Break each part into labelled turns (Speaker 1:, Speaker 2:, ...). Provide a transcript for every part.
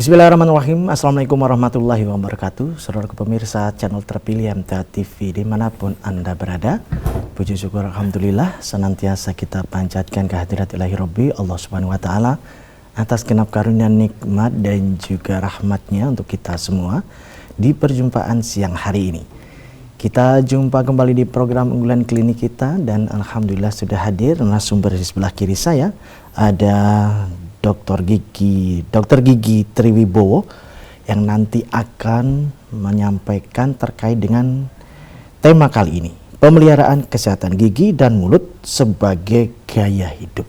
Speaker 1: Bismillahirrahmanirrahim. Assalamualaikum warahmatullahi wabarakatuh. Saudara pemirsa channel terpilih MTA TV dimanapun Anda berada, puji syukur alhamdulillah senantiasa kita panjatkan kehadirat ilahi Rabbi Allah Subhanahu wa taala atas genap karunia nikmat dan juga rahmatnya untuk kita semua di perjumpaan siang hari ini. Kita jumpa kembali di program unggulan klinik kita dan alhamdulillah sudah hadir narasumber di sebelah kiri saya ada Dr. Gigi Triwibowo yang nanti akan menyampaikan terkait dengan tema kali ini, pemeliharaan kesehatan gigi dan mulut sebagai gaya hidup.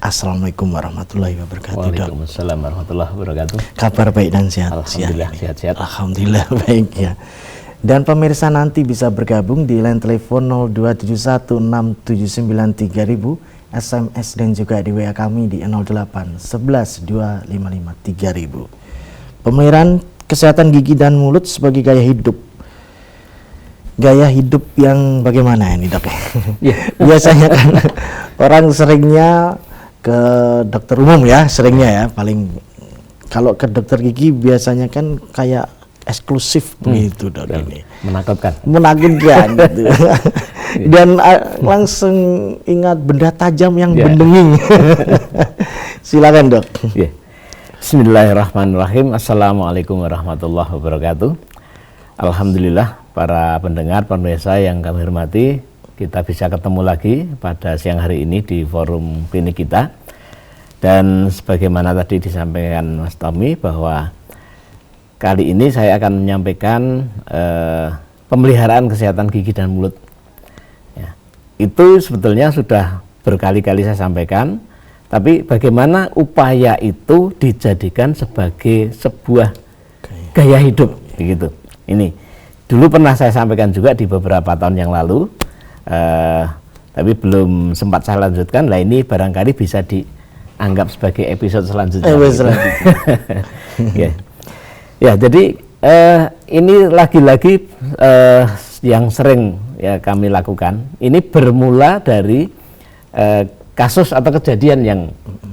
Speaker 1: Assalamualaikum warahmatullahi wabarakatuh.
Speaker 2: Waalaikumsalam warahmatullahi wabarakatuh.
Speaker 1: Kabar baik dan sehat?
Speaker 2: Alhamdulillah sehat-sehat.
Speaker 1: Alhamdulillah baik ya. Dan pemirsa nanti bisa bergabung di line telepon 0216793.000, SMS dan juga di WA kami di 08 11 255 3000. Pemeliharaan kesehatan gigi dan mulut sebagai gaya hidup. Gaya hidup yang bagaimana ini, Dok?
Speaker 2: Yeah.
Speaker 1: Biasanya kan orang seringnya ke dokter umum ya, seringnya ya, paling kalau ke dokter gigi biasanya kan kayak eksklusif begitu, Dok, ini.
Speaker 2: Menakutkan
Speaker 1: Gitu. Dan langsung ingat benda tajam yang bendenging. Silakan, Dok.
Speaker 2: Yeah. Bismillahirrahmanirrahim. Assalamualaikum warahmatullahi wabarakatuh. Alhamdulillah para pendengar pemirsa yang kami hormati, kita bisa ketemu lagi pada siang hari ini di forum klinik kita. Dan sebagaimana tadi disampaikan Mas Tommy bahwa kali ini saya akan menyampaikan pemeliharaan kesehatan gigi dan mulut. Ya, itu sebetulnya sudah berkali-kali saya sampaikan, tapi bagaimana upaya itu dijadikan sebagai sebuah gaya hidup, begitu. Ini dulu pernah saya sampaikan juga di beberapa tahun yang lalu, tapi belum sempat saya lanjutkan. Lah ini barangkali bisa dianggap sebagai episode selanjutnya. Ya, jadi ini lagi-lagi yang sering ya kami lakukan. Ini bermula dari kasus atau kejadian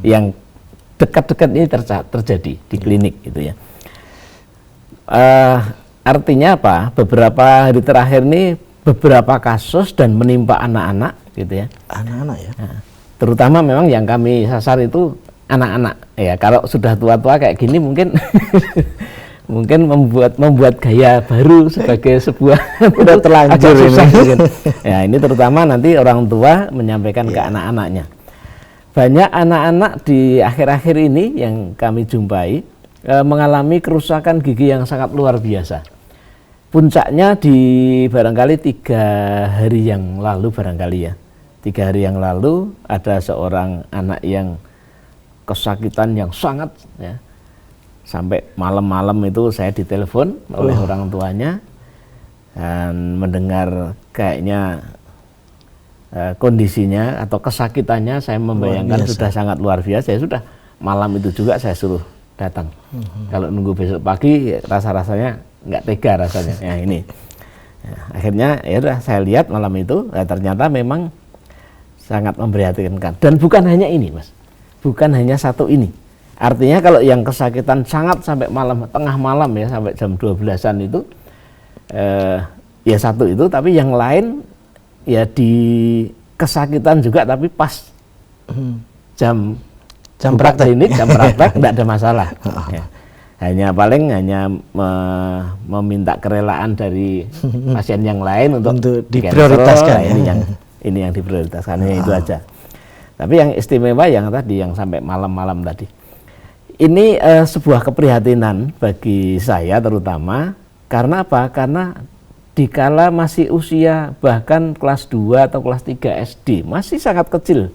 Speaker 2: yang dekat-dekat ini terjadi di klinik, gitu ya. Artinya apa? Beberapa hari terakhir ini beberapa kasus dan menimpa anak-anak, gitu ya.
Speaker 1: Anak-anak ya.
Speaker 2: Nah, terutama memang yang kami sasar itu anak-anak. Ya, kalau sudah tua-tua kayak gini mungkin mungkin membuat gaya baru sebagai sebuah
Speaker 1: udah terlanjur ini.
Speaker 2: Ya, ini terutama nanti orang tua menyampaikan ke anak-anaknya. Banyak anak-anak di akhir-akhir ini yang kami jumpai mengalami kerusakan gigi yang sangat luar biasa. Puncaknya di barangkali 3 hari yang lalu barangkali ya. 3 hari yang lalu ada seorang anak yang kesakitan yang sangat ya. Sampai malam-malam itu saya ditelepon oleh orang tuanya dan mendengar kayaknya kondisinya atau kesakitannya, saya membayangkan sudah sangat luar biasa. Ya sudah, malam itu juga saya suruh datang. Kalau nunggu besok pagi rasa-rasanya nggak tega rasanya. Ya ini. Ya, akhirnya ya udah saya lihat malam itu, ternyata memang sangat memprihatinkan. Dan bukan hanya ini, Mas. Bukan hanya satu ini. Artinya kalau yang kesakitan sangat sampai malam, tengah malam ya, sampai jam 12-an itu ya satu itu, tapi yang lain ya di kesakitan juga tapi pas jam
Speaker 1: praktek
Speaker 2: klinik, jam praktek tidak ada masalah. Ya. Hanya meminta kerelaan dari pasien yang lain untuk
Speaker 1: diprioritaskan.
Speaker 2: Ini yang diprioritaskan, itu aja. Tapi yang istimewa yang tadi, yang sampai malam-malam tadi. Ini sebuah keprihatinan bagi saya terutama, karena apa? Karena dikala masih usia bahkan kelas 2 atau kelas 3 SD, masih sangat kecil.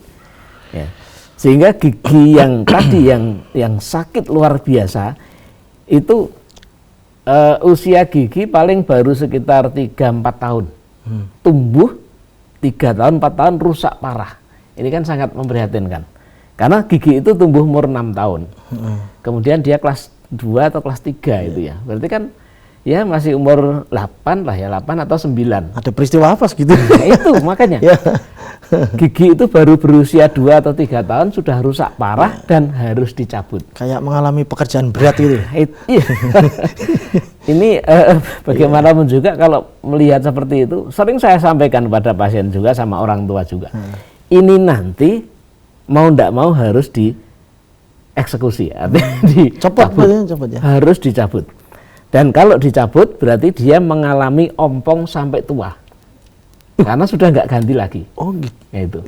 Speaker 2: Ya. Sehingga gigi yang tadi yang sakit luar biasa, itu usia gigi paling baru sekitar 3-4 tahun. Tumbuh 3 tahun, 4 tahun rusak parah. Ini kan sangat memprihatinkan. Karena gigi itu tumbuh umur 6 tahun. Kemudian dia kelas 2 atau kelas 3 itu ya. Berarti kan ya masih umur 8 lah ya, 8 atau 9.
Speaker 1: Ada peristiwa apa segitu?
Speaker 2: Nah, itu makanya. gigi itu baru berusia 2 atau 3 tahun sudah rusak parah dan harus dicabut.
Speaker 1: Kayak mengalami pekerjaan berat gitu.
Speaker 2: Iya. Ini bagaimanapun juga kalau melihat seperti itu, sering saya sampaikan pada pasien juga sama orang tua juga. Ini nanti mau ndak mau harus dieksekusi, artinya
Speaker 1: Copot ya.
Speaker 2: harus dicabut. Dan kalau dicabut berarti dia mengalami ompong sampai tua. Karena sudah nggak ganti lagi.
Speaker 1: Oh gitu.
Speaker 2: Ya itu.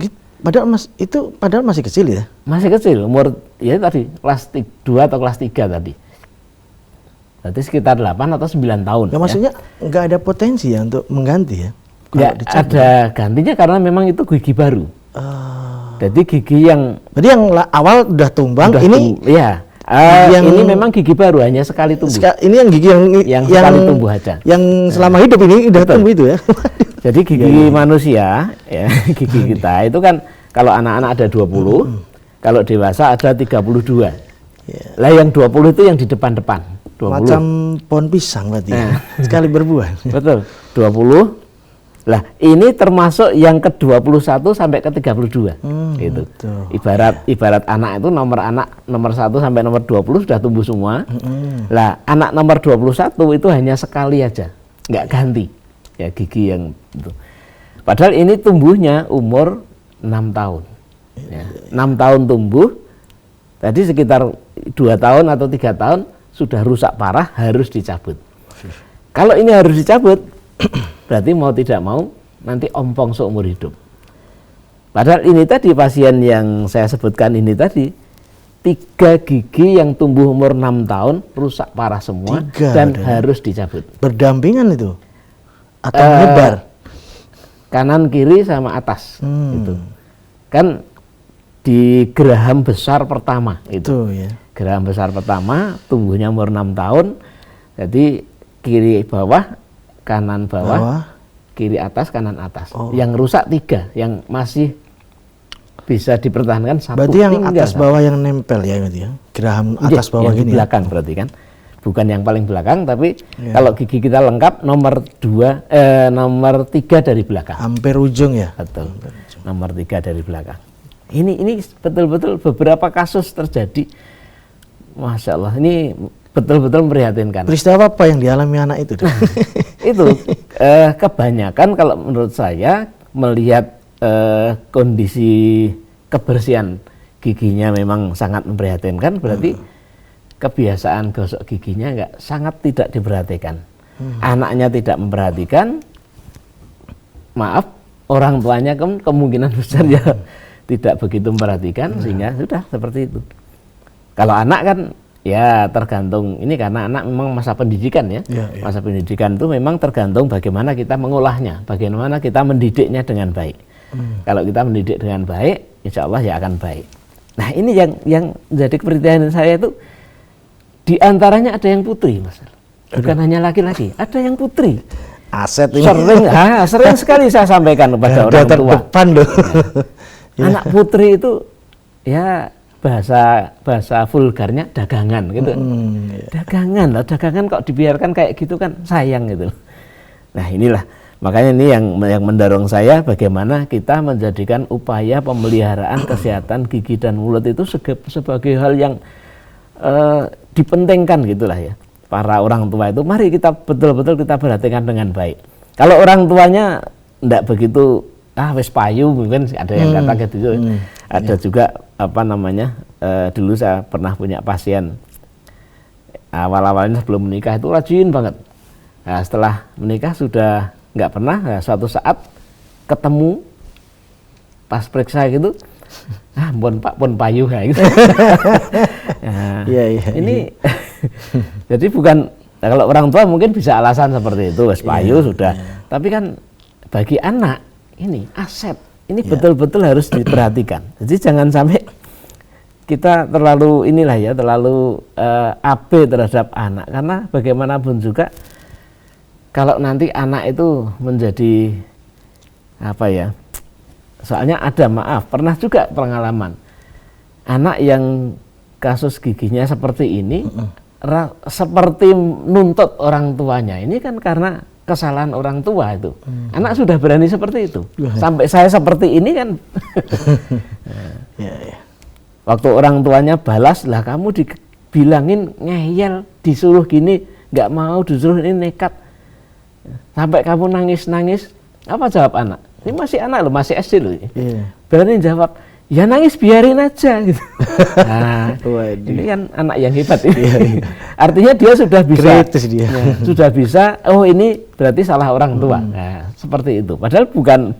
Speaker 1: Padahal masih kecil ya?
Speaker 2: Masih kecil, umur ya tadi kelas 2 atau kelas 3 tadi. Berarti sekitar 8 atau 9 tahun.
Speaker 1: Ya, maksudnya nggak ada potensi ya untuk mengganti ya?
Speaker 2: Ya ada gantinya karena memang itu gigi baru. Jadi gigi yang
Speaker 1: awal udah tumbang,
Speaker 2: ini memang gigi baru, hanya sekali tumbuh.
Speaker 1: Ini yang gigi yang
Speaker 2: sekali tumbuh aja.
Speaker 1: Yang selama hidup ini udah tumbuh itu ya.
Speaker 2: Jadi gigi manusia, ya, gigi kita itu kan kalau anak-anak ada 20, kalau dewasa ada 32. Lah yang 20 itu yang di depan-depan. 20.
Speaker 1: Macam pohon pisang berarti ya. Sekali berbuah.
Speaker 2: Betul. 20. Lah ini termasuk yang ke-21 sampai ke-32. Gitu.
Speaker 1: Betul.
Speaker 2: Ibarat anak itu anak nomor 1 sampai nomor 20 sudah tumbuh semua. Lah anak nomor 21 itu hanya sekali aja, nggak ganti. Ya gigi yang itu. Padahal ini tumbuhnya umur 6 tahun. Ya, 6 tahun tumbuh. Tadi sekitar 2 tahun atau 3 tahun sudah rusak parah, harus dicabut. Kalau ini harus dicabut, berarti mau tidak mau nanti ompong seumur hidup. Padahal ini tadi pasien yang saya sebutkan ini tadi 3 gigi yang tumbuh umur 6 tahun rusak parah semua dan harus dicabut.
Speaker 1: Berdampingan itu atau menyebar?
Speaker 2: Kanan kiri sama atas itu. Kan di geraham besar pertama itu. Ya. Geraham besar pertama tumbuhnya umur 6 tahun. Jadi kiri bawah, kanan bawah, kiri atas, kanan atas. Yang rusak 3, yang masih bisa dipertahankan 1.
Speaker 1: Berarti yang atas bawah yang nempel ya berarti ya. Geraham atas bawah
Speaker 2: gini. Di belakang berarti kan. Bukan yang paling belakang, tapi kalau gigi kita lengkap nomor 3 dari belakang.
Speaker 1: Hampir ujung ya.
Speaker 2: Betul. Nomor 3 dari belakang. Ini betul-betul beberapa kasus terjadi. Masya Allah, ini betul-betul memprihatinkan.
Speaker 1: Peristiwa apa yang dialami anak itu?
Speaker 2: Itu kebanyakan kalau menurut saya melihat kondisi kebersihan giginya memang sangat memprihatinkan, berarti kebiasaan gosok giginya sangat tidak diperhatikan. Anaknya tidak memperhatikan, maaf, orang tuanya kemungkinan besar ya tidak begitu memperhatikan, sehingga sudah seperti itu. Kalau anak kan ya tergantung, ini karena anak memang masa pendidikan ya. Masa pendidikan itu memang tergantung bagaimana kita mengolahnya, bagaimana kita mendidiknya dengan baik. Kalau kita mendidik dengan baik, insya Allah ya akan baik. Nah ini yang jadi keperhatian saya itu, di antaranya ada yang putri, Mas. Bukan hanya laki-laki, ada yang putri.
Speaker 1: Aset ini.
Speaker 2: Sering sekali saya sampaikan kepada orang tua.
Speaker 1: Terdepan loh.
Speaker 2: Anak putri itu ya bahasa vulgarnya dagangan gitu. Dagangan kok dibiarkan kayak gitu kan sayang gitu. Nah inilah makanya ini yang mendorong saya bagaimana kita menjadikan upaya pemeliharaan kesehatan gigi dan mulut itu sebagai hal yang dipentingkan gitulah ya. Para orang tua itu mari kita betul-betul kita perhatikan dengan baik. Kalau orang tuanya enggak begitu wis payu, mungkin ada yang kata gitu. Ada juga dulu saya pernah punya pasien awal-awalnya sebelum menikah itu rajin banget. Nah, setelah menikah sudah nggak pernah. Nah, suatu saat ketemu pas periksa gitu, pun payu kayak gitu. Nah, ini jadi bukan kalau orang tua mungkin bisa alasan seperti itu, wis payu sudah. Tapi kan bagi anak ini aset. Ini betul-betul harus diperhatikan. Jadi jangan sampai kita terlalu terlalu AB terhadap anak, karena bagaimanapun juga kalau nanti anak itu menjadi soalnya pernah juga pengalaman anak yang kasus giginya seperti ini seperti nuntut orang tuanya, ini kan karena kesalahan orang tua itu. Anak sudah berani seperti itu. Sampai saya seperti ini kan. Waktu orang tuanya balas, lah kamu dibilangin ngeyel, disuruh gini, nggak mau, disuruh ini nekat. Sampai kamu nangis-nangis, apa jawab anak? Ini masih anak loh, masih SD loh. Berani jawab, ya nangis biarin aja gitu. Nah, ini kan anak yang hebat ini. Artinya dia sudah bisa, sudah bisa. Oh ini berarti salah orang tua. Nah, seperti itu. Padahal bukan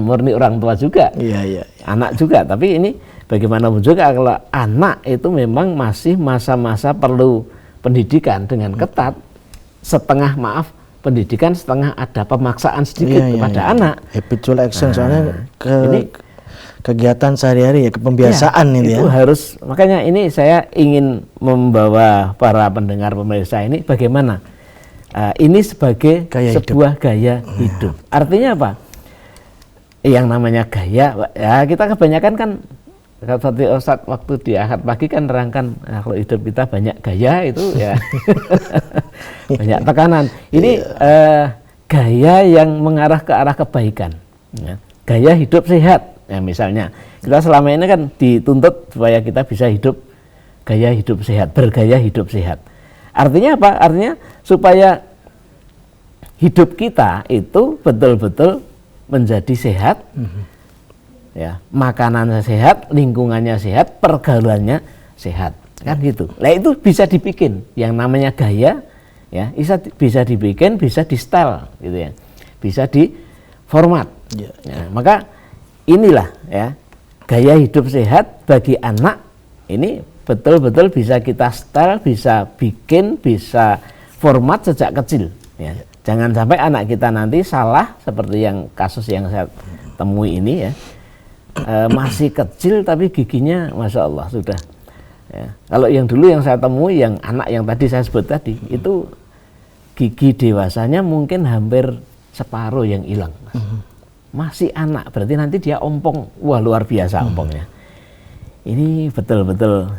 Speaker 2: murni orang tua juga, anak juga. Tapi ini bagaimanapun juga kalau anak itu memang masih masa-masa perlu pendidikan dengan ketat. Setengah pendidikan, setengah ada pemaksaan sedikit kepada anak.
Speaker 1: Habitual action, soalnya ini kegiatan sehari-hari ya, kepembiasaan ini
Speaker 2: itu harus. Makanya ini saya ingin membawa para pendengar pemirsa ini bagaimana ini sebagai sebuah gaya hidup. Artinya apa? Yang namanya gaya, ya kita kebanyakan kan seperti Ustadz waktu di Ahad pagi kan nerangkan, kalau hidup kita banyak gaya itu ya banyak tekanan. Ini gaya yang mengarah ke arah kebaikan, ya. Gaya hidup sehat. Ya, misalnya kita selama ini kan dituntut supaya kita bisa hidup gaya hidup sehat, bergaya hidup sehat. Artinya apa? Artinya supaya hidup kita itu betul-betul menjadi sehat, ya, makanannya sehat, lingkungannya sehat, pergaulannya sehat, kan gitu. Nah itu bisa dibikin, yang namanya gaya, ya, bisa dibikin, bisa di style, gitu ya, bisa di format. Ya, maka inilah ya gaya hidup sehat bagi anak ini betul-betul bisa kita style, bisa bikin, bisa format sejak kecil. Ya. Jangan sampai anak kita nanti salah seperti yang kasus yang saya temui ini ya, masih kecil tapi giginya masya Allah sudah. Ya. Kalau yang dulu yang saya temui yang anak yang tadi saya sebut tadi itu gigi dewasanya mungkin hampir separuh yang hilang. Masih anak, berarti nanti dia ompong, wah luar biasa ompongnya. Ini betul-betul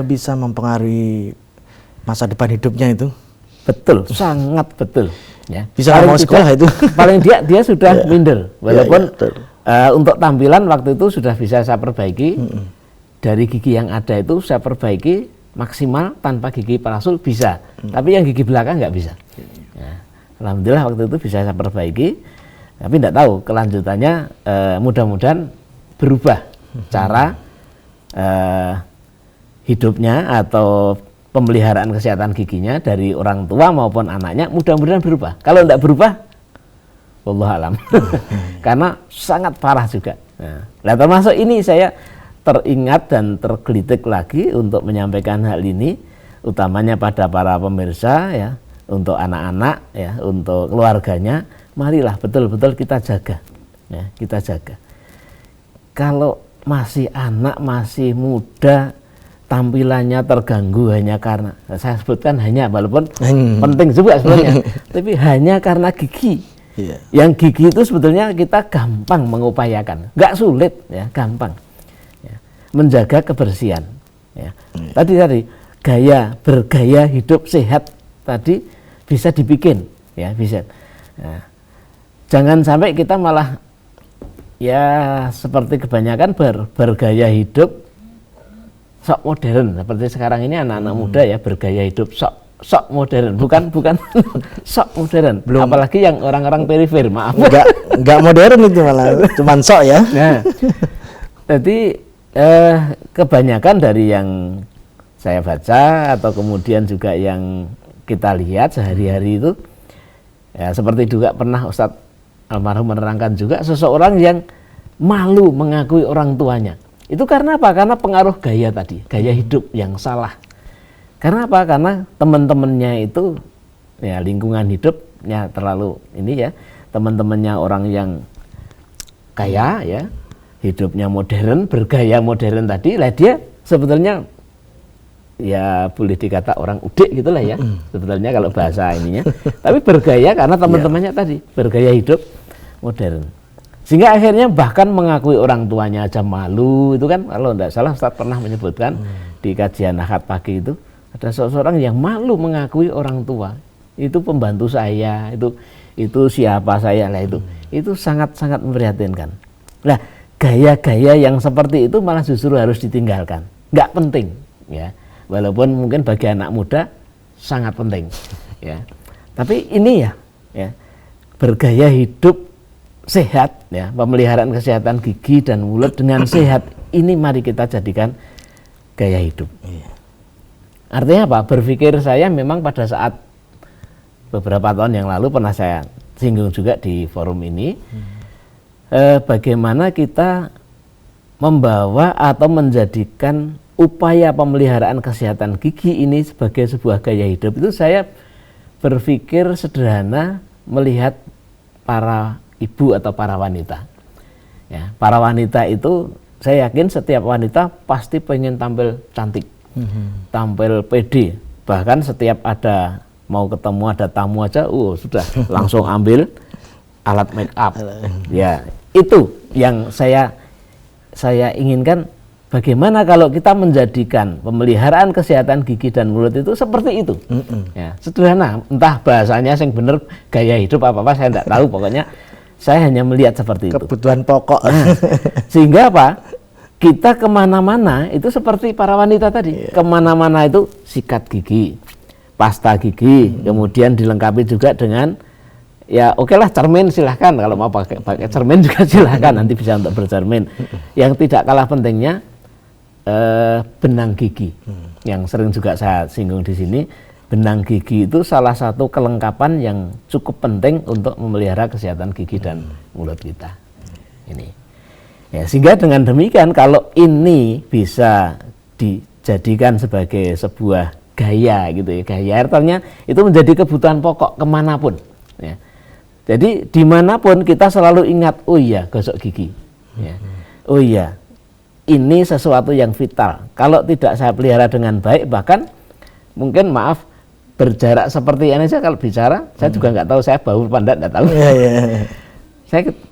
Speaker 1: bisa mempengaruhi masa depan hidupnya itu.
Speaker 2: Betul, sangat betul. Ya.
Speaker 1: Bisa mau sekolah itu.
Speaker 2: Paling dia sudah minder, walaupun untuk tampilan waktu itu sudah bisa saya perbaiki. Dari gigi yang ada itu saya perbaiki maksimal tanpa gigi palsu bisa, tapi yang gigi belakang nggak bisa. Ya. Alhamdulillah waktu itu bisa saya perbaiki. Tapi tidak tahu kelanjutannya, mudah-mudahan berubah cara hidupnya atau pemeliharaan kesehatan giginya dari orang tua maupun anaknya, mudah-mudahan berubah. Kalau tidak berubah, wallahu alam, karena sangat parah juga. Nah, termasuk ini saya teringat dan tergelitik lagi untuk menyampaikan hal ini, utamanya pada para pemirsa ya, untuk anak-anak ya, untuk keluarganya. Marilah betul-betul kita jaga, ya, kita jaga. Kalau masih anak, masih muda, tampilannya terganggu hanya karena, saya sebutkan hanya, walaupun penting juga sebenarnya, tapi hanya karena gigi. Yang gigi itu sebetulnya kita gampang mengupayakan, nggak sulit, ya, gampang. Ya. Menjaga kebersihan. Ya. Tadi bergaya hidup sehat tadi bisa dibikin, ya bisa. Nah, jangan sampai kita malah ya seperti kebanyakan bergaya hidup sok modern seperti sekarang ini anak-anak muda ya, bergaya hidup sok modern, bukan sok modern. Belum. Apalagi yang orang-orang perifer, maaf.
Speaker 1: Enggak modern itu malah cuman sok ya.
Speaker 2: Nah, jadi kebanyakan dari yang saya baca atau kemudian juga yang kita lihat sehari-hari itu ya, seperti juga pernah Ustadz almarhum menerangkan juga, seseorang yang malu mengakui orang tuanya. Itu karena apa? Karena pengaruh gaya tadi, gaya hidup yang salah. Karena apa? Karena teman-temannya itu, ya lingkungan hidupnya terlalu ini ya, teman-temannya orang yang kaya ya, hidupnya modern, bergaya modern tadi, lah dia sebetulnya ya boleh dikata orang udik gitulah ya, sebetulnya kalau bahasa ininya. Tapi bergaya karena teman-temannya tadi bergaya hidup modern, sehingga akhirnya bahkan mengakui orang tuanya aja malu. Itu kan kalau tidak salah Ustadz pernah menyebutkan di kajian Ahad pagi itu ada seseorang yang malu mengakui orang tua. itu pembantu saya, itu siapa saya lah itu sangat-sangat memprihatinkan. Nah, gaya-gaya yang seperti itu malah justru harus ditinggalkan, nggak penting, ya. Walaupun mungkin bagi anak muda sangat penting, ya. Tapi ini ya, bergaya hidup sehat, ya, pemeliharaan kesehatan gigi dan mulut dengan sehat ini mari kita jadikan gaya hidup. Artinya apa? Berpikir saya memang pada saat beberapa tahun yang lalu pernah saya singgung juga di forum ini, bagaimana kita membawa atau menjadikan upaya pemeliharaan kesehatan gigi ini sebagai sebuah gaya hidup. Itu saya berpikir sederhana melihat para ibu atau para wanita. Ya, para wanita itu saya yakin setiap wanita pasti pengen tampil cantik, tampil pede. Bahkan setiap ada mau ketemu ada tamu aja, sudah langsung ambil alat make up. Ya, itu yang saya inginkan. Bagaimana kalau kita menjadikan pemeliharaan kesehatan gigi dan mulut itu seperti itu? Ya, sederhana, entah bahasanya yang benar gaya hidup apa saya tidak tahu, pokoknya saya hanya melihat seperti itu.
Speaker 1: Kebutuhan pokok.
Speaker 2: Sehingga apa? Kita kemana-mana itu seperti para wanita tadi, kemana-mana itu sikat gigi, pasta gigi, kemudian dilengkapi juga dengan ya oke lah cermin silahkan, kalau mau pakai cermin juga silahkan, nanti bisa untuk bercermin. Yang tidak kalah pentingnya benang gigi, yang sering juga saya singgung di sini. Benang gigi itu salah satu kelengkapan yang cukup penting untuk memelihara kesehatan gigi dan mulut kita. Ini, ya, sehingga dengan demikian kalau ini bisa dijadikan sebagai sebuah gaya gitu ya, gaya artinya itu menjadi kebutuhan pokok kemanapun. Ya. Jadi dimanapun kita selalu ingat, oh iya gosok gigi, ya. Oh iya ini sesuatu yang vital. Kalau tidak saya pelihara dengan baik, bahkan mungkin maaf berjarak seperti ini saja kalau bicara, saya juga nggak tahu saya bau apa enggak tahu.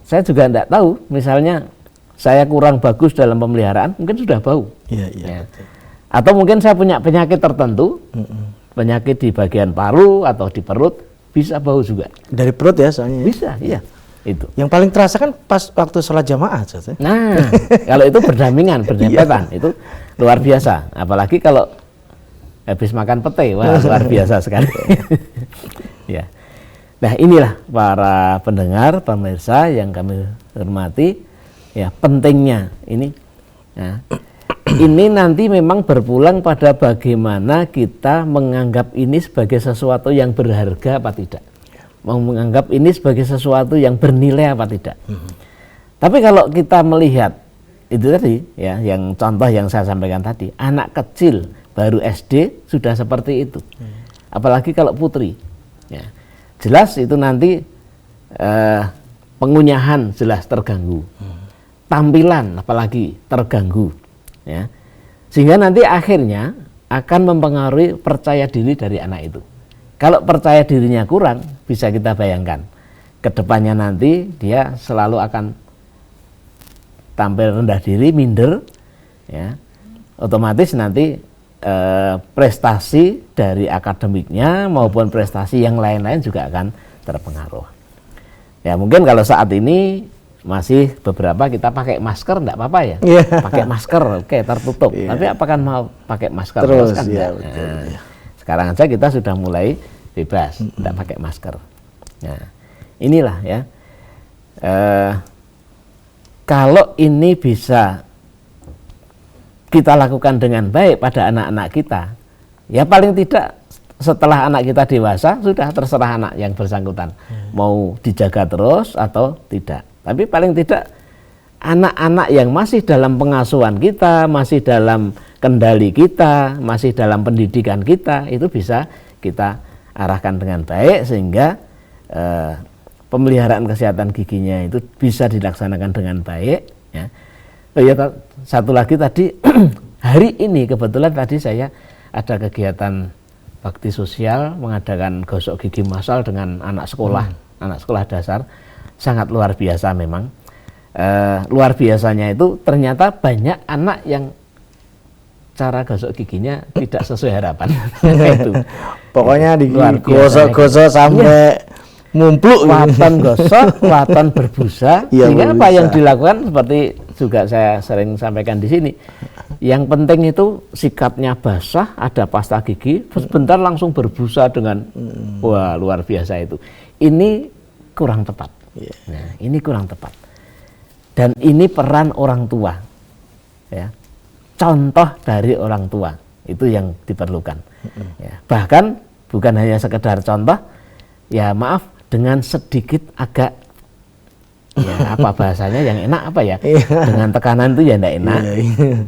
Speaker 2: Saya juga enggak tahu. Misalnya saya kurang bagus dalam pemeliharaan, mungkin sudah bau. Ya. Atau mungkin saya punya penyakit tertentu, penyakit di bagian paru atau di perut, bisa bau juga.
Speaker 1: Dari perut ya soalnya.
Speaker 2: Bisa, iya. Itu.
Speaker 1: Yang paling terasa kan pas waktu sholat jamaah.
Speaker 2: Nah, kalau itu berdampingan, berdempetan, itu luar biasa. Apalagi kalau habis makan pete, wah luar biasa sekali. Ya. Nah, inilah para pendengar, pemirsa yang kami hormati, ya pentingnya ini. Nah, ini nanti memang berpulang pada bagaimana kita menganggap ini sebagai sesuatu yang berharga apa tidak. Mau menganggap ini sebagai sesuatu yang bernilai apa tidak. Tapi kalau kita melihat itu tadi ya, yang contoh yang saya sampaikan tadi, anak kecil baru SD sudah seperti itu. Apalagi kalau putri, ya, jelas itu nanti pengunyahan jelas terganggu, tampilan apalagi terganggu, ya, sehingga nanti akhirnya akan mempengaruhi percaya diri dari anak itu. Kalau percaya dirinya kurang, bisa kita bayangkan kedepannya nanti dia selalu akan tampil rendah diri, minder, ya, otomatis nanti prestasi dari akademiknya maupun prestasi yang lain-lain juga akan terpengaruh. Ya mungkin kalau saat ini masih beberapa kita pakai masker, enggak apa-apa ya, pakai masker, oke, tertutup. Tapi apakah mau pakai masker terus kan?
Speaker 1: Ya,
Speaker 2: nah, sekarang aja kita sudah mulai bebas, enggak pakai masker. Nah, inilah ya. Kalau ini bisa kita lakukan dengan baik pada anak-anak kita, ya paling tidak setelah anak kita dewasa sudah terserah anak yang bersangkutan mau dijaga terus atau tidak. Tapi paling tidak anak-anak yang masih dalam pengasuhan kita, masih dalam kendali kita, masih dalam pendidikan kita, itu bisa kita arahkan dengan baik sehingga pemeliharaan kesehatan giginya itu bisa dilaksanakan dengan baik, ya. Oh ya, satu lagi tadi hari ini kebetulan tadi saya ada kegiatan bakti sosial mengadakan gosok gigi massal dengan anak sekolah dasar, sangat luar biasa memang. Luar biasanya itu ternyata banyak anak yang cara gosok giginya tidak sesuai harapan. Itu.
Speaker 1: Pokoknya
Speaker 2: Luar biasa.
Speaker 1: digosok-gosok sampai mumpluk.
Speaker 2: Waton gosok, waton berbusa.
Speaker 1: Iya,
Speaker 2: Sehingga apa
Speaker 1: berbusa.
Speaker 2: yang dilakukan seperti juga saya sering sampaikan di sini. Yang penting itu sikapnya basah, ada pasta gigi, sebentar langsung berbusa dengan wah luar biasa itu. Ini kurang tepat.
Speaker 1: Iya.
Speaker 2: Nah, ini kurang tepat. Dan ini peran orang tua. Ya. Contoh dari orang tua itu yang diperlukan. Ya. Bahkan bukan hanya sekedar contoh, ya maaf dengan sedikit agak ya apa bahasanya yang enak apa ya, dengan tekanan itu ya tidak enak,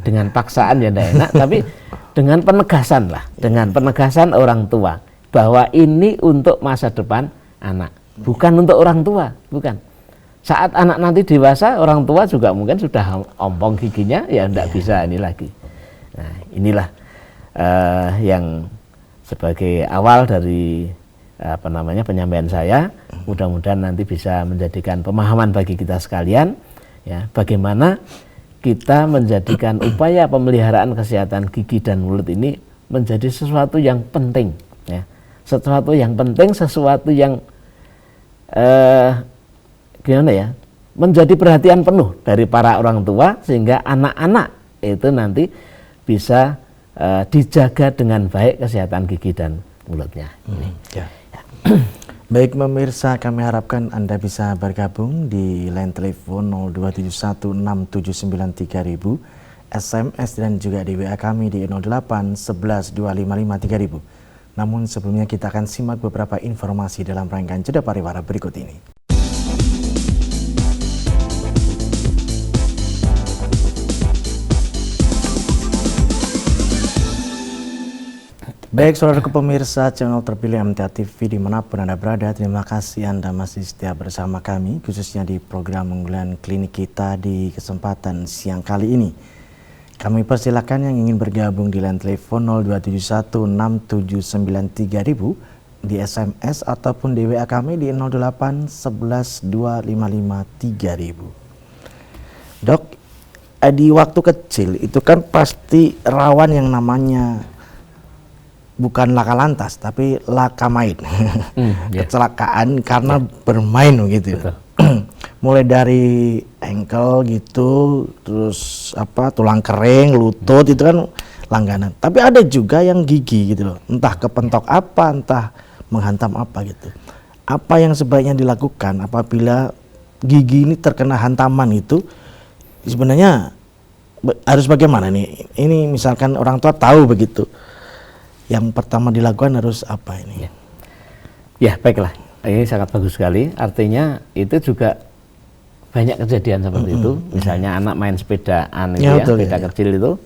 Speaker 2: dengan paksaan ya tidak enak, tapi dengan penegasan lah, dengan penegasan orang tua bahwa ini untuk masa depan anak, bukan untuk orang tua, bukan. Saat anak nanti dewasa, orang tua juga mungkin sudah ompong giginya, ya tidak bisa ini lagi. Nah, inilah yang sebagai awal dari penyampaian saya. Mudah-mudahan nanti bisa menjadikan pemahaman bagi kita sekalian, ya, bagaimana kita menjadikan upaya pemeliharaan kesehatan gigi dan mulut ini menjadi sesuatu yang penting, ya, sesuatu yang penting, sesuatu yang gimana ya, menjadi perhatian penuh dari para orang tua sehingga anak-anak itu nanti bisa dijaga dengan baik kesehatan gigi dan mulutnya.
Speaker 1: Ya. Baik pemirsa, kami harapkan Anda bisa bergabung di line telepon 02716793000, SMS dan juga di WA kami di 08112553.000. Namun sebelumnya kita akan simak beberapa informasi dalam rangkaian jeda pariwara berikut ini. Baik saudaraku pemirsa channel terpilih MTA TV dimanapun Anda berada, terima kasih Anda masih setia bersama kami, khususnya di program unggulan klinik kita di kesempatan siang kali ini. Kami persilakan yang ingin bergabung di line telepon 02716793000, di SMS ataupun di WA kami di 08112553.000. Dok, di waktu kecil itu kan pasti rawan yang namanya bukan laka lantas tapi laka main. Kecelakaan karena bermain gitu. Mulai dari ankle gitu, terus tulang kering, lutut itu kan langganan. Tapi ada juga yang gigi gitu loh, entah kepentok apa, entah menghantam apa gitu. Apa yang sebaiknya dilakukan apabila gigi ini terkena hantaman itu, sebenarnya harus bagaimana nih? Ini misalkan orang tua tahu begitu, yang pertama dilakukan harus apa ini?
Speaker 2: Ya baiklah, ini sangat bagus sekali. Artinya itu juga banyak kejadian seperti itu. Misalnya anak main sepedaan itu sepeda kecil itu,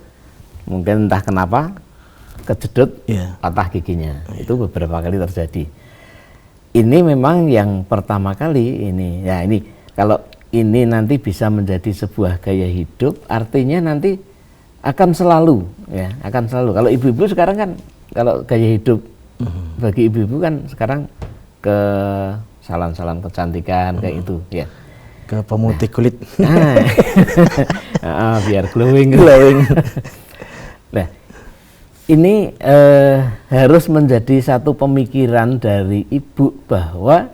Speaker 2: mungkin entah kenapa kejedut, patah giginya. Itu beberapa kali terjadi. Ini memang yang pertama kali ini. Ya ini kalau ini nanti bisa menjadi sebuah gaya hidup, artinya nanti akan selalu, ya akan selalu. Kalau ibu-ibu sekarang kan, kalau gaya hidup bagi ibu-ibu kan sekarang ke salon-salon kecantikan kayak itu, ya.
Speaker 1: Ke pemutih kulit.
Speaker 2: Biar glowing. Nah, ini harus menjadi satu pemikiran dari ibu bahwa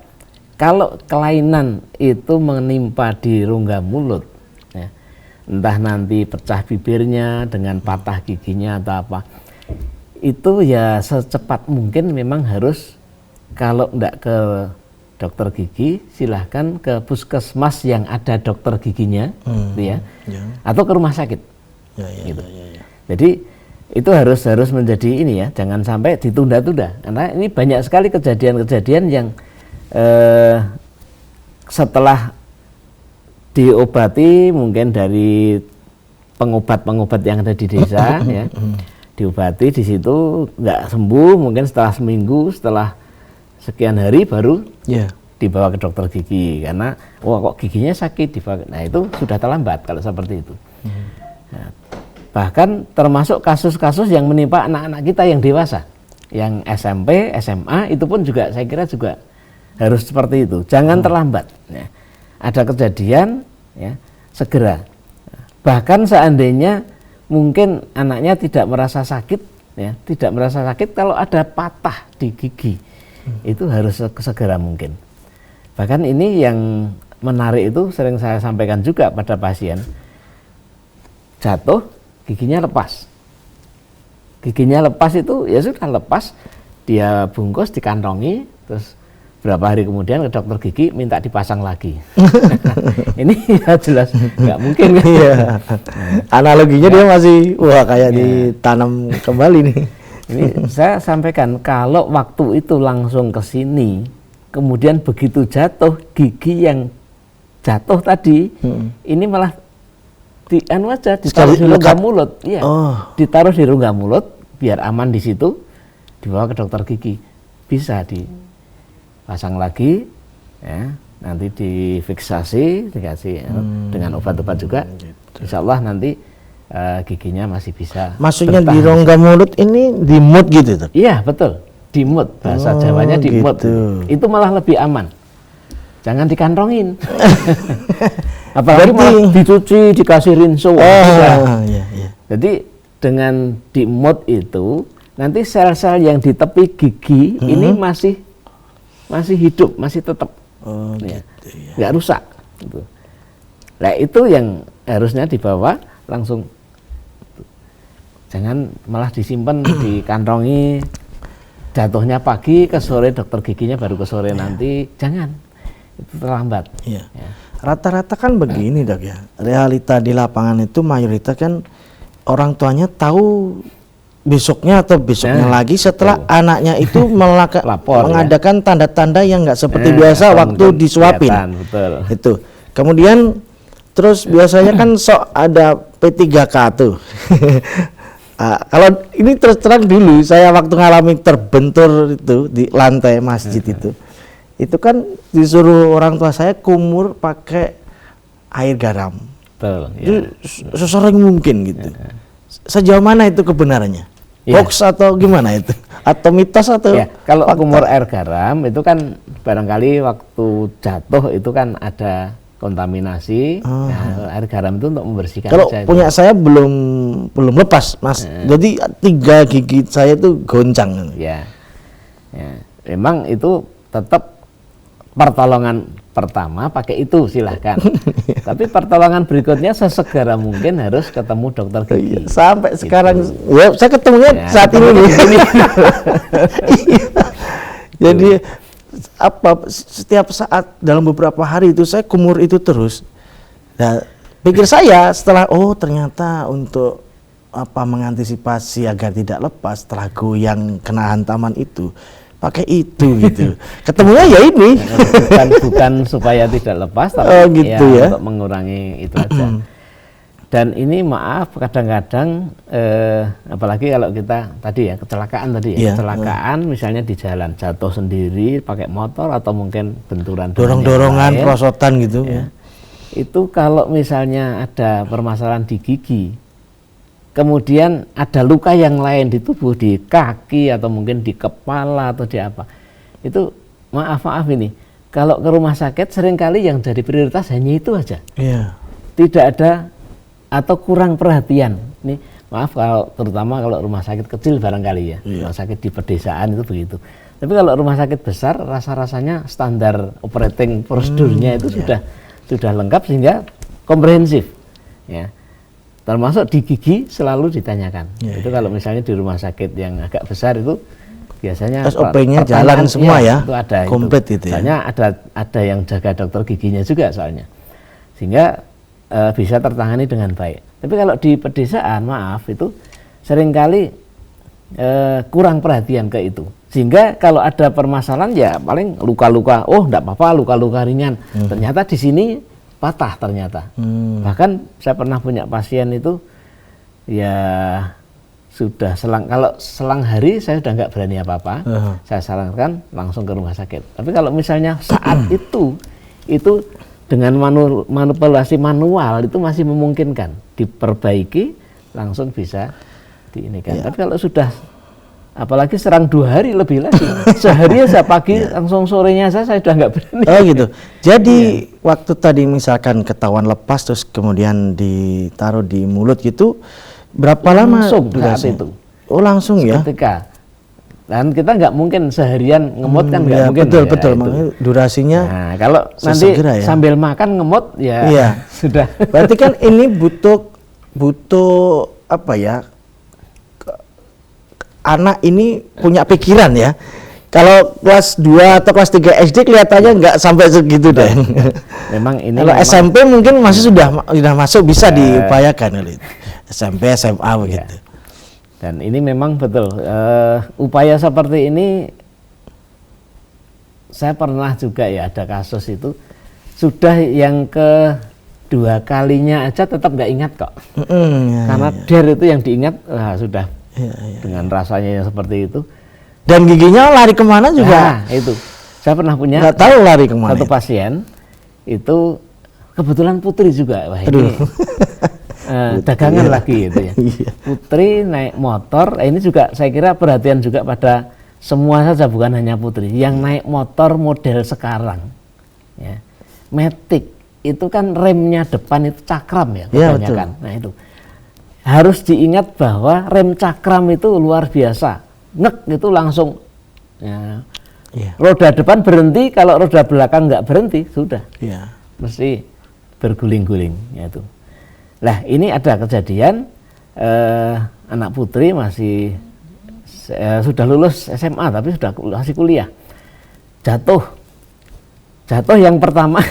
Speaker 2: kalau kelainan itu menimpa di rongga mulut, ya, entah nanti pecah bibirnya dengan patah giginya atau apa, itu ya secepat mungkin memang harus, kalau enggak ke dokter gigi, silahkan ke puskesmas yang ada dokter giginya, gitu ya, atau ke rumah sakit. Gitu. Jadi itu harus menjadi ini ya, jangan sampai ditunda-tunda, karena ini banyak sekali kejadian-kejadian yang setelah diobati mungkin dari pengobat-pengobat yang ada di desa, ya, diobati di situ nggak sembuh, mungkin setelah seminggu, setelah sekian hari baru dibawa ke dokter gigi karena kok giginya sakit, nah itu sudah terlambat kalau seperti itu. Nah, bahkan termasuk kasus-kasus yang menimpa anak-anak kita yang dewasa, yang SMP, SMA, itu pun juga saya kira juga harus seperti itu, jangan terlambat, ya. Ada kejadian, ya, segera. Bahkan seandainya mungkin anaknya tidak merasa sakit, ya, tidak merasa sakit kalau ada patah di gigi, itu harus segera mungkin. Bahkan ini yang menarik itu sering saya sampaikan juga pada pasien, jatuh, giginya lepas. Giginya lepas itu ya sudah lepas, dia bungkus, dikantongi, terus berapa hari kemudian ke dokter gigi minta dipasang lagi. Ini ya jelas nggak mungkin kan?
Speaker 1: Iya. Analoginya dia masih wah kayak ditanam kembali nih.
Speaker 2: Ini saya sampaikan kalau waktu itu langsung ke sini, kemudian begitu jatuh gigi yang jatuh tadi, ini malah ditaruh di rongga mulut, iya, ditaruh di rongga mulut biar aman di situ, dibawa ke dokter gigi, bisa dipasang lagi, ya, nanti difiksasi, dikasih dengan obat-obat juga, insya Allah nanti giginya masih bisa.
Speaker 1: Maksudnya di rongga mulut ini dimut gitu tuh?
Speaker 2: Iya betul, dimut, bahasa Jawanya dimut, gitu. Itu malah lebih aman. Jangan dikantongin. Apalagi malah dicuci, dikasih rinso.
Speaker 1: Iya.
Speaker 2: Jadi dengan dimut itu nanti sel-sel yang di tepi gigi ini masih hidup, masih tetap. Gitu, ya. Nggak rusak. Gitu. Nah itu yang harusnya dibawa langsung. Jangan malah disimpan, dikantongi. Jatuhnya pagi, ke sore dokter giginya baru ke sore nanti. Jangan. Itu terlambat.
Speaker 1: Iya. Ya. Rata-rata kan begini Dok ya, realita di lapangan itu mayoritas kan orang tuanya tahu besoknya atau besoknya lagi setelah anaknya itu mengadakan tanda-tanda yang nggak seperti biasa waktu disuapin. Itu. Kemudian terus biasanya kan sok ada P3K tuh. Kalau ini terus terang dulu saya waktu ngalami terbentur itu di lantai masjid itu kan disuruh orang tua saya kumur pakai air garam.
Speaker 2: Betul,
Speaker 1: itu sesering mungkin gitu. Sejauh mana itu kebenarannya? Hoax atau gimana itu? Atau mitos atau?
Speaker 2: Kalau kumur air garam itu kan barangkali waktu jatuh itu kan ada kontaminasi. Nah, air garam itu untuk membersihkan.
Speaker 1: Kalau punya saya belum lepas, Mas. Jadi 3 gigi saya itu goncang.
Speaker 2: Ya, memang itu tetap pertolongan pertama pakai itu silahkan. Tapi pertolongan berikutnya sesegera mungkin harus ketemu dokter gigi.
Speaker 1: Sampai sekarang ya saya ketemunya saat ini nih. Jadi setiap saat dalam beberapa hari itu saya kumur itu terus. Nah, pikir saya setelah ternyata untuk mengantisipasi agar tidak lepas setelah goyang kena hantaman itu pakai itu gitu. Ketemunya ya ini.
Speaker 2: Bukan supaya tidak lepas, tapi
Speaker 1: gitu ya
Speaker 2: untuk mengurangi itu aja. Dan ini maaf kadang-kadang apalagi kalau kita tadi ya kecelakaan kecelakaan misalnya di jalan jatuh sendiri pakai motor atau mungkin benturan
Speaker 1: dorong-dorongan perosotan gitu
Speaker 2: ya. Itu kalau misalnya ada permasalahan di gigi, kemudian ada luka yang lain di tubuh, di kaki atau mungkin di kepala atau di apa, itu maaf ini kalau ke rumah sakit seringkali yang jadi prioritas hanya itu aja. Tidak ada atau kurang perhatian. Ini maaf kalau terutama kalau rumah sakit kecil barangkali ya, rumah sakit di pedesaan itu begitu. Tapi kalau rumah sakit besar rasa-rasanya standar operating prosedurnya itu sudah lengkap sehingga komprehensif. Ya. Termasuk di gigi selalu ditanyakan. Itu kalau misalnya di rumah sakit yang agak besar itu biasanya
Speaker 1: SOP-nya jalan semua itu ada komplit itu.
Speaker 2: Soalnya ada yang jaga dokter giginya juga soalnya. Sehingga bisa tertangani dengan baik. Tapi kalau di pedesaan maaf itu seringkali kurang perhatian ke itu. Sehingga kalau ada permasalahan ya paling luka-luka, enggak apa-apa luka-luka ringan. Ternyata di sini patah ternyata. Bahkan saya pernah punya pasien itu ya sudah kalau selang hari saya sudah nggak berani apa-apa. Saya sarankan langsung ke rumah sakit. Tapi kalau misalnya saat itu dengan manipulasi manual itu masih memungkinkan diperbaiki langsung bisa diinikan. Tapi kalau sudah apalagi serang 2 hari lebih lagi, sehari saya pagi langsung sorenya saya sudah nggak berani.
Speaker 1: Gitu. Jadi waktu tadi misalkan ketahuan lepas terus kemudian ditaruh di mulut gitu, Berapa lama
Speaker 2: langsung saat
Speaker 1: durasinya?
Speaker 2: itu.
Speaker 1: Oh langsung ya?
Speaker 2: Ketika. Dan kita nggak mungkin seharian ngemut kan nggak
Speaker 1: ya,
Speaker 2: mungkin.
Speaker 1: Betul
Speaker 2: ya,
Speaker 1: betul.
Speaker 2: itu.
Speaker 1: Makanya durasinya.
Speaker 2: Nah kalau nanti
Speaker 1: ya?
Speaker 2: sambil makan ngemut ya
Speaker 1: Iya.
Speaker 2: sudah.
Speaker 1: Berarti kan ini butuh apa ya? Anak ini punya pikiran ya. Kalau kelas 2 atau kelas 3 SD kelihatannya nggak sampai segitu deh.
Speaker 2: Memang ini.
Speaker 1: Kalau
Speaker 2: memang,
Speaker 1: SMP mungkin masih sudah masuk bisa diupayakan oleh SMP SMA begitu.
Speaker 2: Dan ini memang betul upaya seperti ini. Saya pernah juga ya ada kasus itu sudah yang kedua kalinya aja tetap nggak ingat kok. Karena der itu yang diingat sudah dengan rasanya yang seperti itu.
Speaker 1: Dan giginya lari kemana juga?
Speaker 2: Nah, itu saya pernah punya
Speaker 1: nggak tahu lari kemana.
Speaker 2: Satu pasien itu kebetulan putri juga. Wah ini dagangan lagi itu ya. Putri naik motor. Ini juga saya kira perhatian juga pada semua saja, bukan hanya putri. Yang naik motor model sekarang, ya, Matic itu kan remnya depan itu cakram ya kebanyakan. Nah itu harus diingat bahwa rem cakram itu luar biasa. Nek itu langsung ya, roda depan berhenti, kalau roda belakang nggak berhenti sudah mesti berguling-guling ya itu. Nah ini ada kejadian anak putri masih sudah lulus SMA tapi masih kuliah, jatuh yang pertama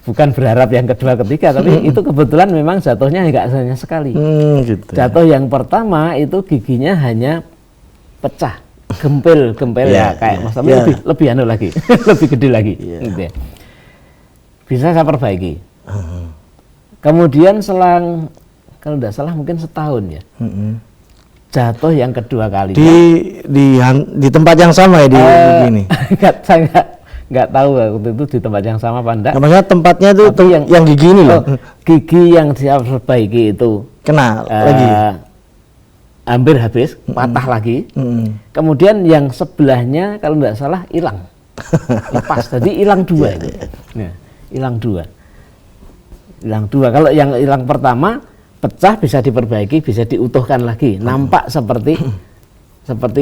Speaker 2: bukan berharap yang kedua ketiga, tapi itu kebetulan memang jatuhnya nggak hanya sekali. Gitu. Jatuh yang pertama itu giginya hanya pecah, gempel ya kayak Mas Tami lebih anu lagi, lebih gede lagi. Gitu ya. Bisa saya perbaiki. Kemudian selang kalau tidak salah mungkin setahun ya, jatuh yang kedua kali.
Speaker 1: Di tempat yang sama ya di begini.
Speaker 2: Saya nggak tahu waktu itu di tempat yang sama apa enggak.
Speaker 1: Maksudnya tempatnya itu yang gigi ini loh.
Speaker 2: Gigi yang saya perbaiki itu
Speaker 1: kena lagi.
Speaker 2: Hampir habis, patah lagi. Kemudian yang sebelahnya kalau nggak salah hilang, lepas. Jadi hilang dua itu. Ya, hilang dua. Kalau yang hilang pertama pecah bisa diperbaiki, bisa diutuhkan lagi. Nampak seperti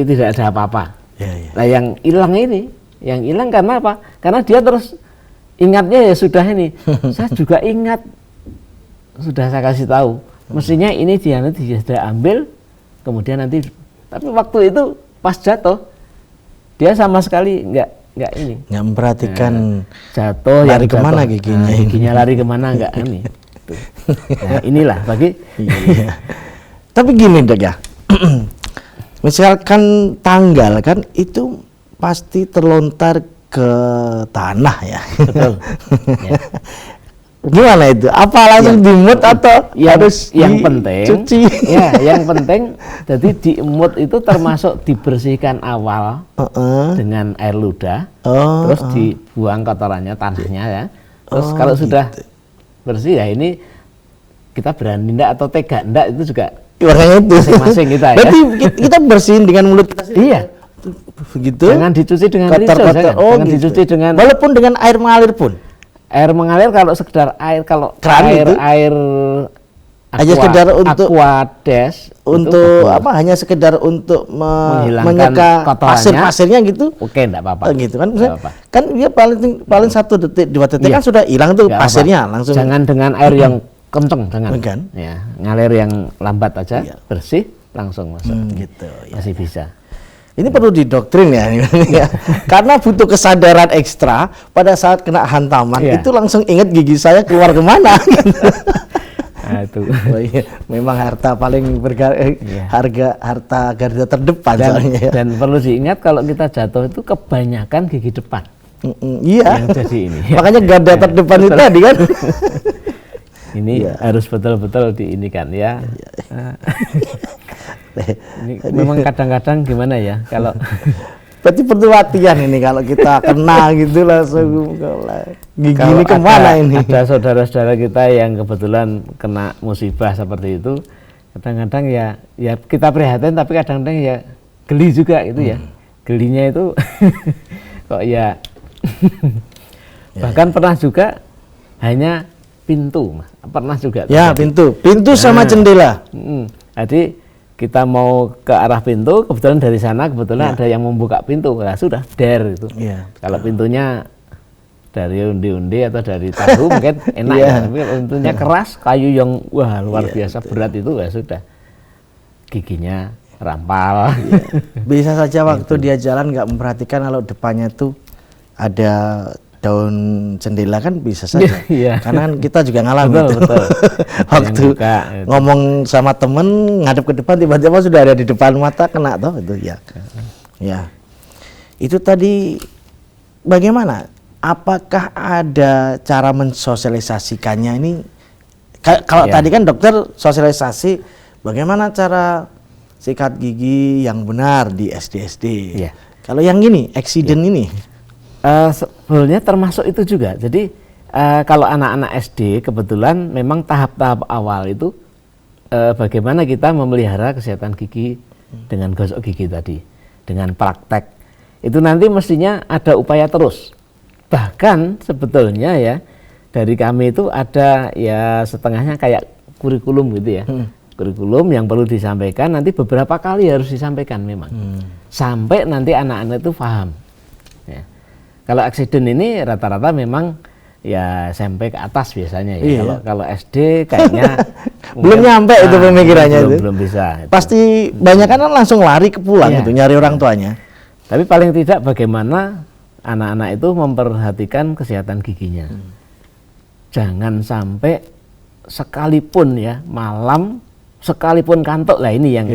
Speaker 2: tidak ada apa-apa. Nah yang hilang karena apa? Karena dia terus ingatnya ya sudah ini. Saya juga ingat, sudah saya kasih tahu. Mestinya ini dia sudah ambil. Kemudian nanti, tapi waktu itu pas jatuh dia sama sekali nggak
Speaker 1: memperhatikan
Speaker 2: jatuh
Speaker 1: lari kemana giginya.
Speaker 2: Giginya lari kemana nggak ini. Nah, inilah bagi.
Speaker 1: Tapi gini Dok ya, misalkan tanggal kan itu pasti terlontar ke tanah ya.
Speaker 2: Betul. Ya.
Speaker 1: Gimana itu? Apa langsung dimut atau harus
Speaker 2: yang penting
Speaker 1: cuci?
Speaker 2: Ya, yang penting jadi diemut itu termasuk dibersihkan awal dengan air ludah, terus dibuang kotorannya, tanahnya ya. Terus kalau sudah bersih ya ini kita berani enggak atau tega enggak itu juga
Speaker 1: makanya itu
Speaker 2: masing-masing kita ya.
Speaker 1: Berarti kita bersihin dengan mulut kita sendiri.
Speaker 2: Iya.
Speaker 1: Begitu.
Speaker 2: Jangan dicuci dengan rinso, jangan dicuci dengan
Speaker 1: walaupun dengan air mengalir pun.
Speaker 2: Air mengalir kalau sekedar air, kalau air
Speaker 1: hanya sekedar untuk
Speaker 2: aquades
Speaker 1: untuk apa, hanya sekedar untuk menyeka pasir-pasirnya gitu.
Speaker 2: Oke, enggak apa-apa.
Speaker 1: Gitu kan. Kan dia paling 1 detik 2 detik kan sudah hilang tuh pasirnya langsung.
Speaker 2: Jangan dengan air yang kenceng, jangan. Ya, ngalir yang lambat aja, bersih langsung masuk.
Speaker 1: Gitu.
Speaker 2: Masih bisa.
Speaker 1: Ini perlu didoktrin ya, karena butuh kesadaran ekstra pada saat kena hantaman itu langsung ingat gigi saya keluar kemana.
Speaker 2: Nah, itu.
Speaker 1: Oh, iya. Memang harta paling harta garda terdepan soalnya ya.
Speaker 2: Dan perlu diingat kalau kita jatuh itu kebanyakan gigi depan.
Speaker 1: Iya.
Speaker 2: Yang jadi ini.
Speaker 1: Makanya garda terdepan itu tadi kan.
Speaker 2: Ini harus betul-betul diinikan ya. Ini memang kadang-kadang gimana ya kalau
Speaker 1: berarti perlu latihan ini kalau kita kena gitu langsung gigi ini kemana ini.
Speaker 2: Ada saudara-saudara kita yang kebetulan kena musibah seperti itu, kadang-kadang ya kita prihatin tapi kadang-kadang ya geli juga itu ya. Gelinya itu kok ya bahkan pernah juga hanya pintu, Mas. Pernah juga.
Speaker 1: Ya, pintu sama jendela.
Speaker 2: Jadi kita mau ke arah pintu, kebetulan dari sana kebetulan ada yang membuka pintu, nah sudah der itu.
Speaker 1: Ya.
Speaker 2: Kalau pintunya dari undi-undi atau dari tahu mungkin enak ya, tapi kalau pintunya keras, kayu yang wah luar biasa berat itu ya sudah, giginya rampal.
Speaker 1: Bisa saja waktu dia jalan nggak memperhatikan kalau depannya tuh ada daun jendela kan bisa saja. Karena kan kita juga ngalamin
Speaker 2: betul.
Speaker 1: Waktu ngomong sama temen ngadep ke depan tiba-tiba sudah ada di depan mata kena toh itu ya. Ya. Itu tadi bagaimana? Apakah ada cara mensosialisasikannya ini? Kalau tadi kan dokter sosialisasi bagaimana cara sikat gigi yang benar di SD. Kalau yang ini, accident ini?
Speaker 2: Sebenarnya termasuk itu juga. Jadi kalau anak-anak SD kebetulan memang tahap-tahap awal itu bagaimana kita memelihara kesehatan gigi dengan gosok gigi tadi, dengan praktek. Itu nanti mestinya ada upaya terus. Bahkan sebetulnya ya dari kami itu ada ya setengahnya kayak kurikulum gitu ya. Kurikulum yang perlu disampaikan nanti beberapa kali harus disampaikan memang. Sampai nanti anak-anak itu paham. Ya. Kalau accident ini rata-rata memang ya SMP ke atas biasanya ya. Kalau SD kayaknya
Speaker 1: belum nyampe itu pemikirannya
Speaker 2: belum bisa.
Speaker 1: Pasti banyak kan langsung lari ke pulang itu nyari orang tuanya.
Speaker 2: Tapi paling tidak bagaimana anak-anak itu memperhatikan kesehatan giginya. Jangan sampai sekalipun ya malam sekalipun kantuk lah ini yang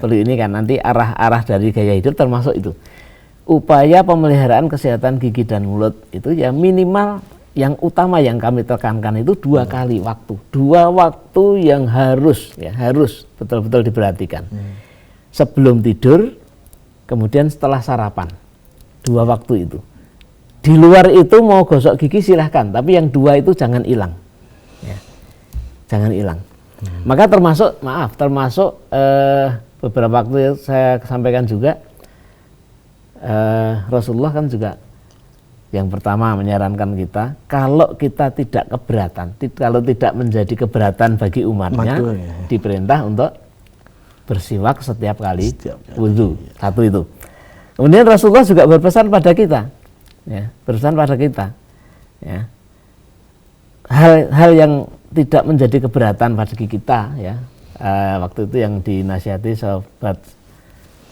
Speaker 2: perlu ini kan nanti arah dari gaya hidup termasuk itu. Upaya pemeliharaan kesehatan gigi dan mulut itu ya minimal yang utama yang kami tekankan itu 2 kali waktu. 2 waktu yang harus betul-betul diperhatikan. Sebelum tidur, kemudian setelah sarapan. 2 waktu itu. Di luar itu mau gosok gigi silahkan, tapi yang 2 itu jangan hilang. Ya. Jangan hilang. Maka termasuk beberapa waktu saya sampaikan juga Rasulullah kan juga yang pertama menyarankan kita kalau kita tidak keberatan, kalau tidak menjadi keberatan bagi umatnya, diperintah untuk bersiwak setiap kali wudu. Satu itu. Kemudian Rasulullah juga berpesan pada kita, ya, ya, hal yang tidak menjadi keberatan bagi kita, ya, waktu itu yang dinasihati sahabat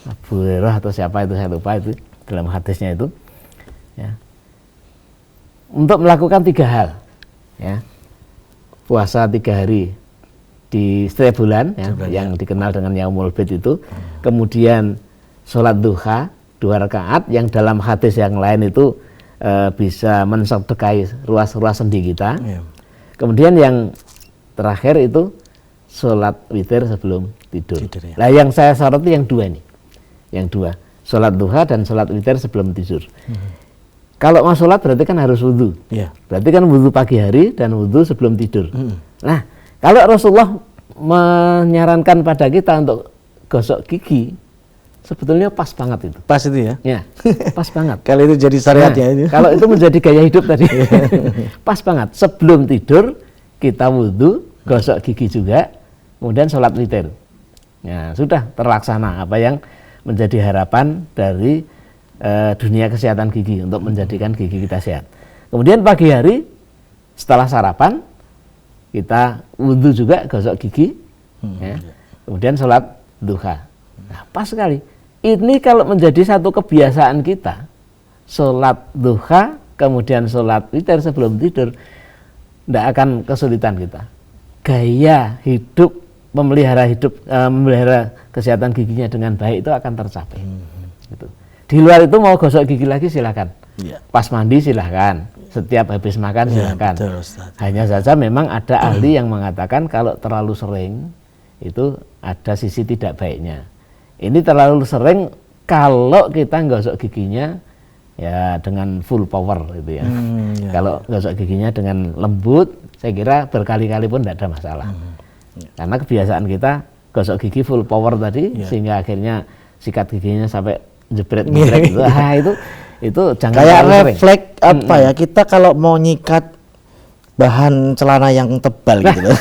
Speaker 2: Abu Hurairah atau siapa itu saya lupa itu dalam hadisnya itu, ya, untuk melakukan 3 hal, ya, puasa 3 hari di setiap bulan, ya, yang dikenal dengan Yaumul Bid itu, kemudian sholat duha 2 rakaat yang dalam hadis yang lain itu bisa mensedekahi ruas-ruas sendi kita. Kemudian yang terakhir itu sholat witir sebelum tidur. Nah yang saya soroti yang 2 ini, yang 2, sholat duha dan sholat witir sebelum tidur. Kalau mau sholat berarti kan harus wudhu, berarti kan wudhu pagi hari dan wudhu sebelum tidur. Nah kalau Rasulullah menyarankan pada kita untuk gosok gigi, sebetulnya pas banget itu.
Speaker 1: Pas itu ya?
Speaker 2: Ya, pas banget.
Speaker 1: Kalau itu jadi syariatnya itu.
Speaker 2: Kalau itu menjadi gaya hidup tadi, pas banget. Sebelum tidur kita wudhu, gosok gigi juga, kemudian sholat witir. Ya, sudah terlaksana apa yang menjadi harapan dari dunia kesehatan gigi untuk menjadikan gigi kita sehat. Kemudian pagi hari setelah sarapan kita wudhu juga, gosok gigi, ya. Kemudian sholat duha. Nah, pas sekali. Ini kalau menjadi satu kebiasaan kita, sholat duha, kemudian sholat witir sebelum tidur, tidak akan kesulitan kita. Gaya hidup, memelihara kesehatan giginya dengan baik itu akan tercapai. Gitu. Di luar itu mau gosok gigi lagi silakan. Pas mandi silakan. Setiap habis makan silakan. Hanya saja memang ada ahli yang mengatakan kalau terlalu sering itu ada sisi tidak baiknya. Ini terlalu sering kalau kita gosok giginya ya dengan full power gitu ya. Kalau gosok giginya dengan lembut, saya kira berkali-kali pun tidak ada masalah. Karena kebiasaan kita gosok gigi full power tadi, sehingga akhirnya sikat giginya sampai jebret-jebret gitu. Itu jangan
Speaker 1: kayak refleks apa ya, kita kalau mau nyikat bahan celana yang tebal gitu loh.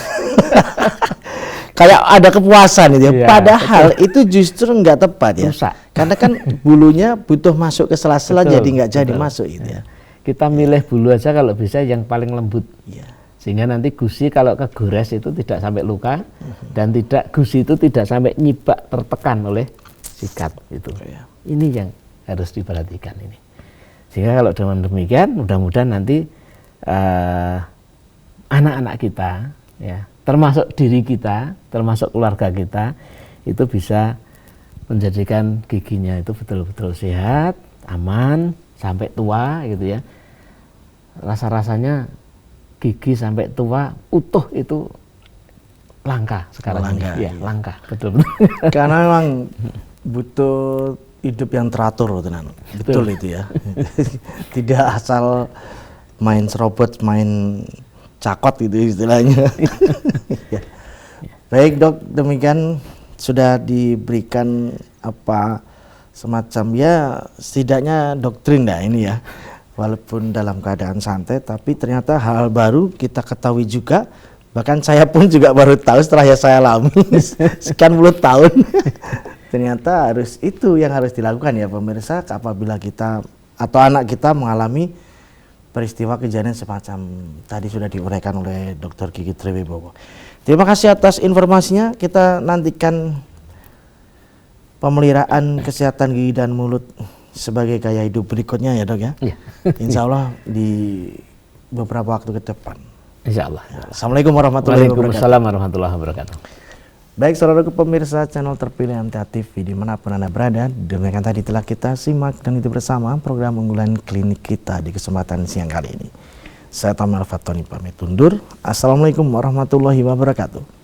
Speaker 1: Kayak ada kepuasan itu ya.
Speaker 2: Iya,
Speaker 1: Padahal itu justru nggak tepat ya.
Speaker 2: Rusak.
Speaker 1: Karena kan bulunya butuh masuk ke sela-sela
Speaker 2: Betul,
Speaker 1: jadi nggak jadi
Speaker 2: betul.
Speaker 1: masuk gitu ya.
Speaker 2: Kita milih bulu aja kalau bisa yang paling lembut.
Speaker 1: Iya.
Speaker 2: Sehingga nanti gusi kalau kegores itu tidak sampai luka dan tidak gusi itu tidak sampai nyibak tertekan oleh sikat itu.
Speaker 1: Iya.
Speaker 2: Ini yang harus diperhatikan ini. Sehingga kalau dengan demikian mudah-mudahan nanti anak-anak kita ya, termasuk diri kita, termasuk keluarga kita itu bisa menjadikan giginya itu betul-betul sehat, aman sampai tua gitu ya. Rasa-rasanya gigi sampai tua utuh itu langka sekarang
Speaker 1: Langka,
Speaker 2: ini.
Speaker 1: iya.
Speaker 2: Langka, betul-betul.
Speaker 1: Karena memang butuh hidup yang teratur tenan. Betul itu ya. Tidak asal main serobot, main cakot gitu istilahnya. Ya. Baik Dok, demikian sudah diberikan apa semacam ya setidaknya doktrin dah ini ya. Walaupun dalam keadaan santai, tapi ternyata hal baru kita ketahui juga. Bahkan saya pun juga baru tahu setelah ya saya alami sekian puluh tahun. Ternyata harus itu yang harus dilakukan ya pemirsa apabila kita atau anak kita mengalami peristiwa kejadian semacam tadi sudah diuraikan oleh Dr. Gigi Triwibowo. Terima kasih atas informasinya. Kita nantikan pemeliharaan kesehatan gigi dan mulut sebagai gaya hidup berikutnya ya Dok ya.
Speaker 2: Iya.
Speaker 1: Insya Allah di beberapa waktu ke depan.
Speaker 2: Insya Allah.
Speaker 1: Assalamualaikum warahmatullahi wabarakatuh.
Speaker 2: Waalaikumsalam warahmatullahi wabarakatuh.
Speaker 1: Baik saudaraku pemirsa channel terpilih MTA TV dimanapun Anda berada, demikian tadi telah kita simak dan itu bersama program unggulan klinik kita di kesempatan siang kali ini. Saya Tamal Fatoni pamit undur. Assalamualaikum warahmatullahi wabarakatuh.